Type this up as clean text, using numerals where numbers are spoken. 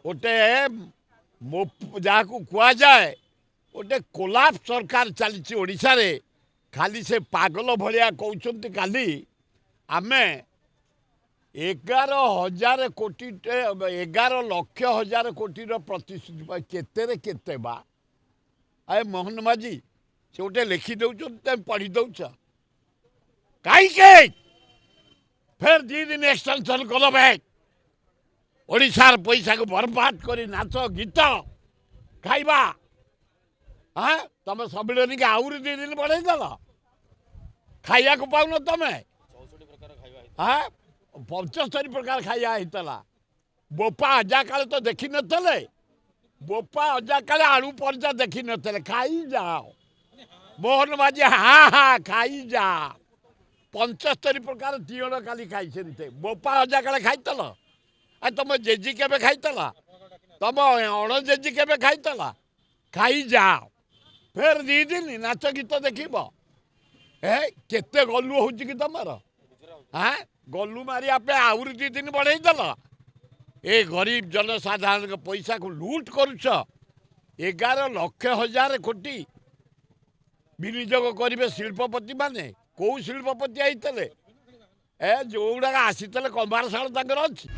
गोटे जहाँ कहुए गोटे कोलाप सरकार चली ओडिशा रे खाली से पागल भलिया कहते काली आमे 11,000 कोटी 11 लक्ष हजार कोटी प्रतिश्रुति केते केते बा आए मोहन माझी से गोटे लिखि दौन पढ़ी दौच कहीं फिर 2 दिन एक्सटेंशन कल बैग ओडिशार पैसा को बर्बाद कर नाच गीत खाइबा हाँ तुम सम्मिलन के आहरी 2 दिन बढ़े देल खाइया को पाऊन तुम हाँ 75 प्रकार खाइया होता बोपा अजा काले तो देखी नतले बोपा अजा काले आलू परजा देखी नतले खाई जाओ मोहन माझी हाँ हाँ खाई जा 75 प्रकार तीन काली खाई बोपा अजा काले खाइतल आ तुम जेजी केबे खाइतला तुम अण जेजी केबे खाइतला खाई जाओ फिर 2 दिन नाच गीत देखब ए केते गलु हो तुम हाँ गलु मारिया आहरी 2 दिन बढ़े देल ए गरीब जनसाधारण पैसा को लूट करुच 11 लक्ष हजार कोटी विनियोग करेंगे शिल्पपति माने कौ शिल्पपति आईते ए जो गुड़ा आसी कमारशाल अच्छी